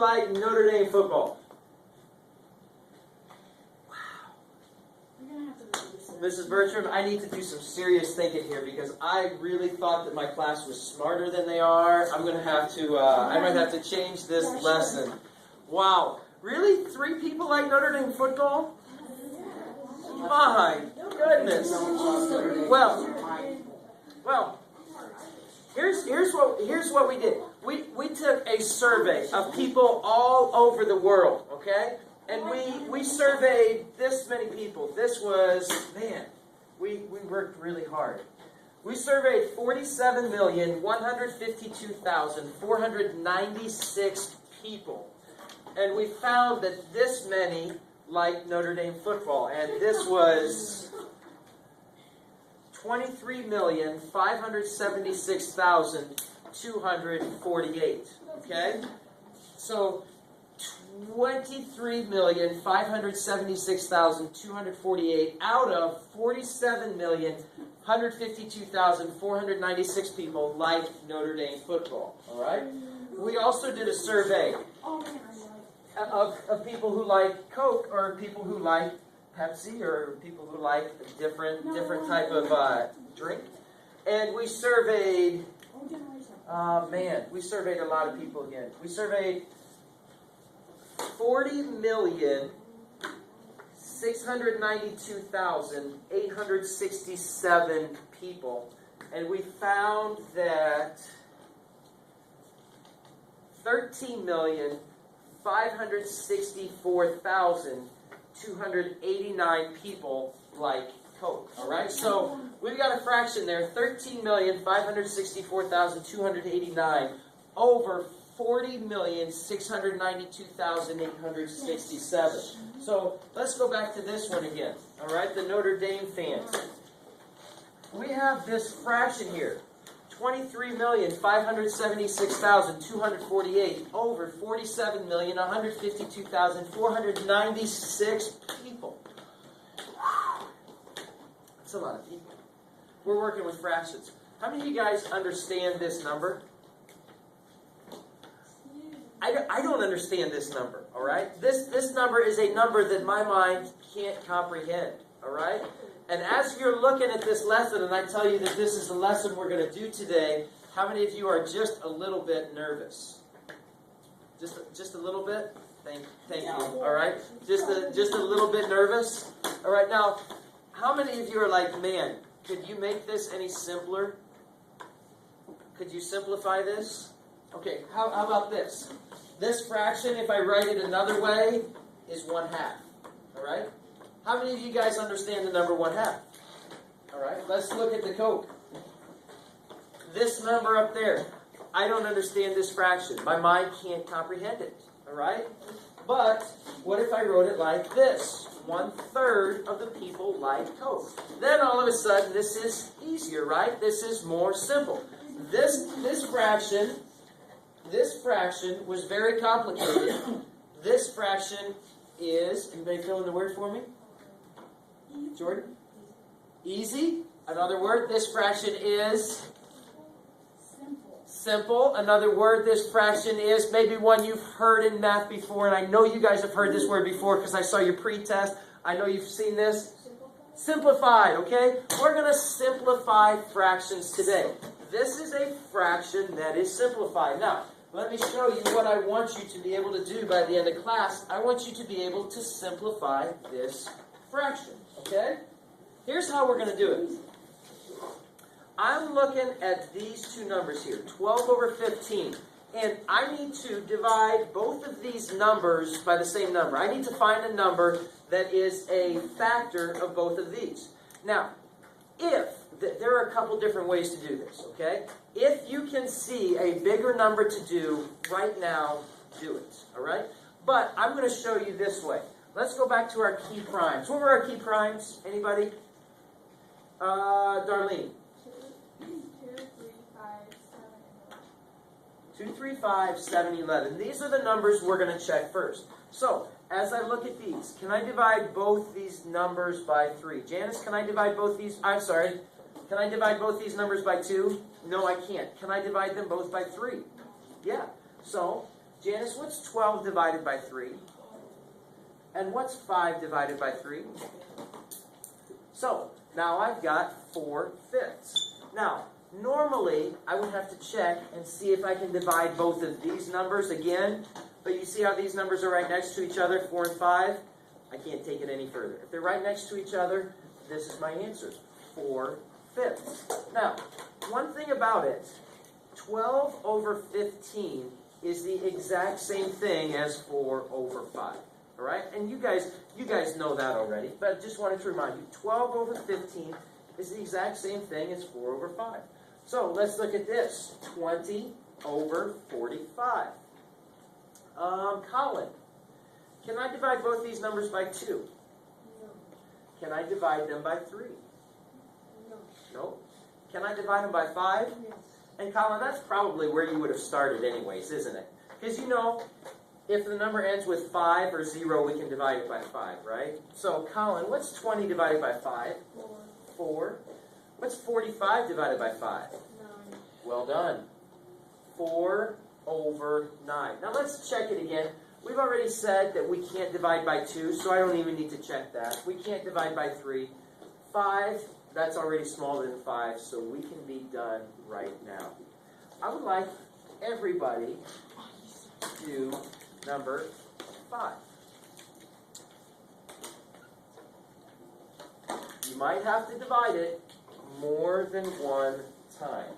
like Notre Dame football? Mrs. Bertram, I need to do some serious thinking here because I really thought that my class was smarter than they are. I'm going to have to, I might have to change this lesson. Wow. Really? 3 people like Notre Dame football? My goodness. Well, here's what we did. We took a survey of people all over the world, okay? And we surveyed this many people. This was, man, we worked really hard. We surveyed 47,152,496 people. And we found that this many like Notre Dame football. And this was 23,576,248. Okay? So 23,576,248 out of 47,152,496 people like Notre Dame football. All right. We also did a survey of people who like Coke, or people who like Pepsi, or people who like a different type of drink, and we surveyed. We surveyed a lot of people again. We surveyed 40,692,867 people, and we found that 13,564,289 people like Coke. All right, so we've got a fraction there: 13,564,289 over 40,692,867. So let's go back to this one again. All right, the Notre Dame fans. We have this fraction here: 23,576,248 over 47,152,496 people. That's a lot of people. We're working with fractions. How many of you guys understand this number? I don't understand this number, all right? This number is a number that my mind can't comprehend, all right? And as you're looking at this lesson, and I tell you that this is the lesson we're going to do today, how many of you are just a little bit nervous? Just a little bit? Thank you, all right? Just a little bit nervous? All right, now, how many of you are like, man, could you make this any simpler? Could you simplify this? Okay, how about this? This fraction, if I write it another way, is 1/2. All right? How many of you guys understand the number 1/2? All right, let's look at the Coke. This number up there, I don't understand this fraction. My mind can't comprehend it. All right? But what if I wrote it like this? 1/3 of the people like Coke. Then all of a sudden, this is easier, right? This is more simple. This fraction was very complicated. This fraction is, anybody fill in the word for me? Jordan? Easy. Another word, this fraction is? Simple. Another word, this fraction is maybe one you've heard in math before, and I know you guys have heard this word before because I saw your pre-test. I know you've seen this. Simplified, okay? We're going to simplify fractions today. This is a fraction that is simplified. Now, let me show you what I want you to be able to do by the end of class. I want you to be able to simplify this fraction, okay? Here's how we're going to do it. I'm looking at these two numbers here, 12 over 15. And I need to divide both of these numbers by the same number. I need to find a number that is a factor of both of these. Now, there are a couple different ways to do this, okay? If you can see a bigger number to do right now, do it, all right? But I'm going to show you this way. Let's go back to our key primes. What were our key primes? Anybody? Darlene. 2, 3, 5, 7, 11. These are the numbers we're going to check first. So, as I look at these, can I divide both these numbers by 3? Janice, can I divide both these? I'm sorry. Can I divide both these numbers by 2? No, I can't. Can I divide them both by 3? Yeah. So, Janice, what's 12 divided by 3? And what's 5 divided by 3? So, now I've got 4/5. Now, normally, I would have to check and see if I can divide both of these numbers again. But you see how these numbers are right next to each other, 4 and 5? I can't take it any further. If they're right next to each other, this is my answer, 4/5. Now, one thing about it, 12 over 15 is the exact same thing as 4 over 5. All right? And you guys know that already, but I just wanted to remind you, 12 over 15 is the exact same thing as 4 over 5. So let's look at this, 20 over 45. Colin, can I divide both these numbers by 2? No. Can I divide them by 3? No. No. Can I divide them by 5? Yes. And Colin, that's probably where you would have started anyways, isn't it? Because you know, if the number ends with 5 or 0, we can divide it by 5, right? So, Colin, what's 20 divided by 5? 4. 4. What's 45 divided by 5? 9. Well done. 4 over 9. Now let's check it again. We've already said that we can't divide by 2, so I don't even need to check that. We can't divide by 3. 5, that's already smaller than 5, so we can be done right now. I would like everybody to do number 5. You might have to divide it more than one time.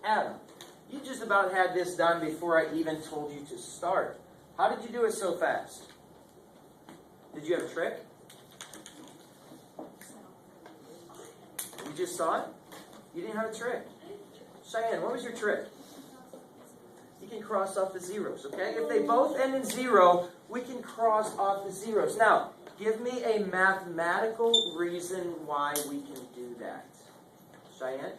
Adam, you just about had this done before I even told you to start. How did you do it so fast? Did you have a trick? You just saw it? You didn't have a trick. Cheyenne, what was your trick? You can cross off the zeros, okay? If they both end in 0, we can cross off the zeros. Now, give me a mathematical reason why we can do that. Cheyenne?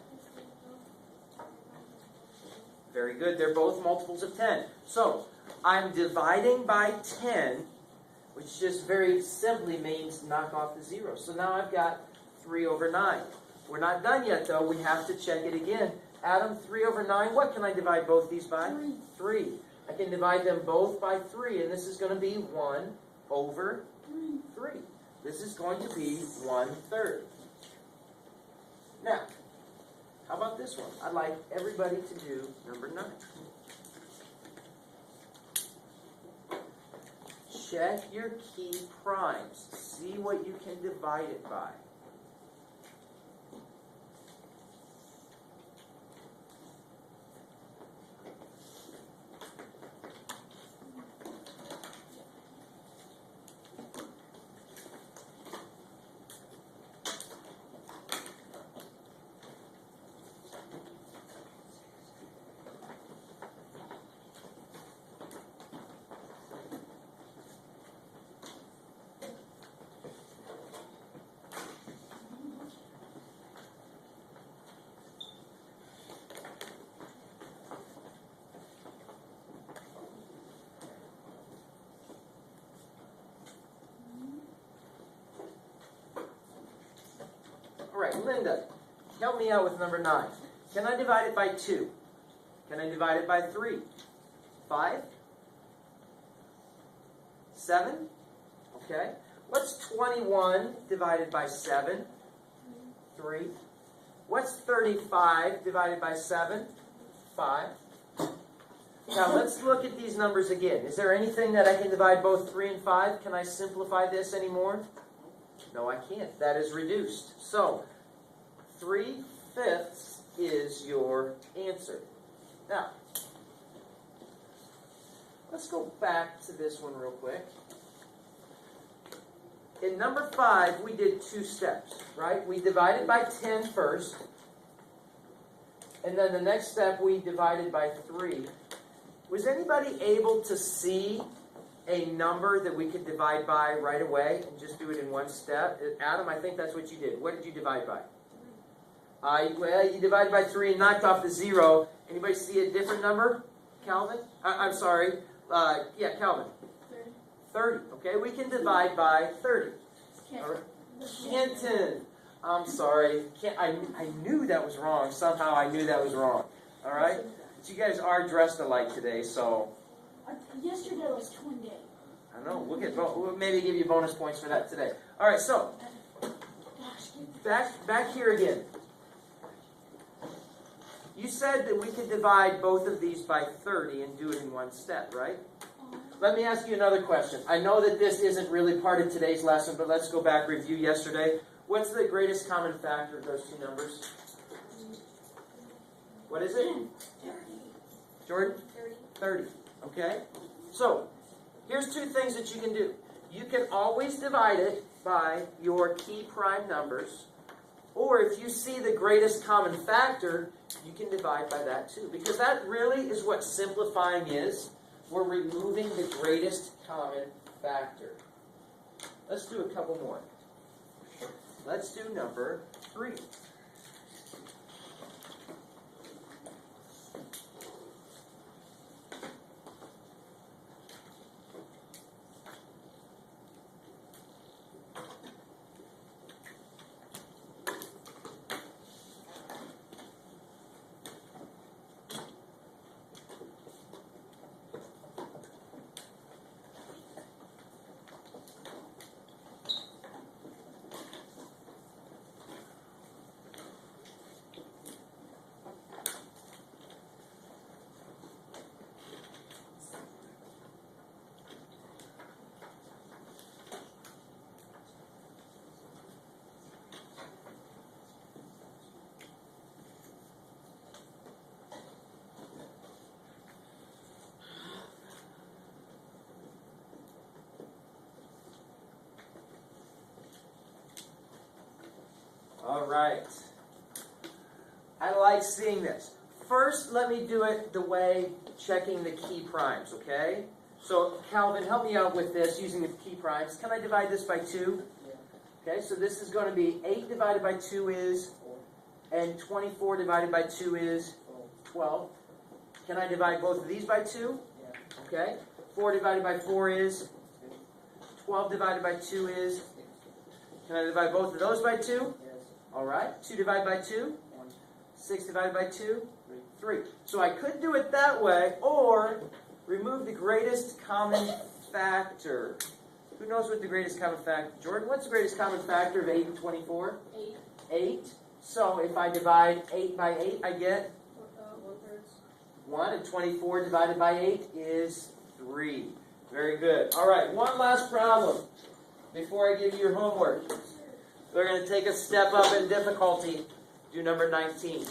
Very good. They're both multiples of 10. So, I'm dividing by 10, which just very simply means knock off the zeros. So now I've got 3 over 9. We're not done yet, though. We have to check it again. Adam, 3 over 9, what can I divide both these by? 3. I can divide them both by 3, and this is going to be 1 over 3. This is going to be 1/3. Now, how about this one? I'd like everybody to do number 9. Check your key primes. See what you can divide it by. All right, Linda, help me out with number 9. Can I divide it by 2? Can I divide it by 3? 5? 7? Okay. What's 21 divided by 7? 3. What's 35 divided by 7? 5. Now let's look at these numbers again. Is there anything that I can divide both 3 and 5? Can I simplify this anymore? No, I can't. That is reduced. So, 3/5 is your answer. Now, let's go back to this one real quick. In number 5, we did 2 steps, right? We divided by 10 first, And then the next step, we divided by 3. Was anybody able to see a number that we could divide by right away and just do it in one step? Adam, I think that's what you did. What did you divide by? Well, you divided by 3 and knocked off the 0. Anybody see a different number? Calvin? I'm sorry. Yeah, Calvin. 30. Okay, we can divide by 30. All right. Kenton. I'm sorry. I knew that was wrong. Somehow I knew that was wrong. All right? But you guys are dressed alike today, so. Yesterday was twin day. I don't know. We'll maybe give you bonus points for that today. All right, so. Back here again. You said that we could divide both of these by 30 and do it in one step, right? Let me ask you another question. I know that this isn't really part of today's lesson, but let's go back, review yesterday. What's the greatest common factor of those two numbers? What is it? 30. Jordan? 30. Okay? So, here's 2 things that you can do. You can always divide it by your key prime numbers, or if you see the greatest common factor, you can divide by that too. Because that really is what simplifying is. We're removing the greatest common factor. Let's do a couple more. Let's do number 3. All right. I like seeing this. First, let me do it the way checking the key primes, okay? So, Calvin, help me out with this using the key primes. Can I divide this by 2? Yeah. Okay, so this is going to be 8 divided by 2 is, 4. and 24 divided by 2 is 12. Can I divide both of these by 2? Yeah. Okay. 4 divided by 4 is, 12 divided by 2 is, can I divide both of those by 2? Yes. All right. 2 divided by 2? 1. 6 divided by 2? 3. 3. So I could do it that way, or remove the greatest common factor. Who knows what the greatest common factor? Jordan, what's the greatest common factor of 8 and 24? 8. 8. So if I divide 8 by 8, I get 1/3. 1, and 24 divided by 8 is 3. Very good. All right, one last problem before I give you your homework. We're going to take a step up in difficulty. Do number 19.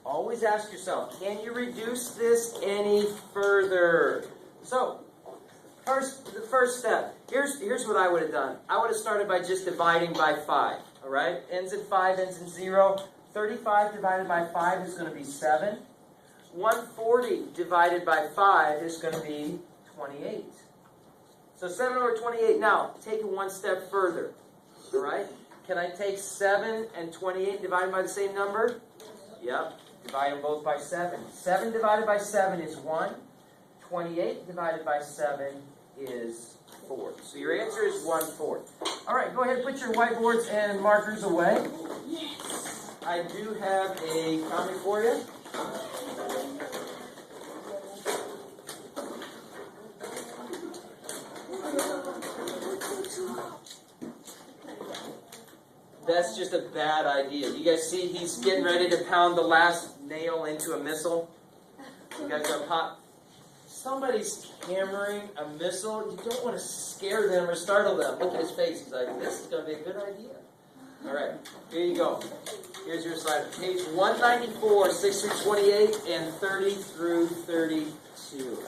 Always ask yourself, can you reduce this any further? So, the first step, here's what I would have done. I would have started by just dividing by 5, all right? Ends in 5, ends in 0. 35 divided by 5 is going to be 7. 140 divided by 5 is going to be 28. So 7 over 28. Now, take it one step further, all right? Can I take 7 and 28 divided by the same number? Yep. Divide them both by 7. 7 divided by 7 is 1. 28 divided by 7 is 4. So your answer is 1/4. All right, go ahead and put your whiteboards and markers away. Yes. I do have a comment for you. That's just a bad idea. You guys see he's getting ready to pound the last nail into a missile? You guys are hot. Somebody's hammering a missile. You don't want to scare them or startle them. Look at his face. He's like, this is going to be a good idea. All right, here you go. Here's your assignment. Page 194, 6 through 28, and 30 through 32.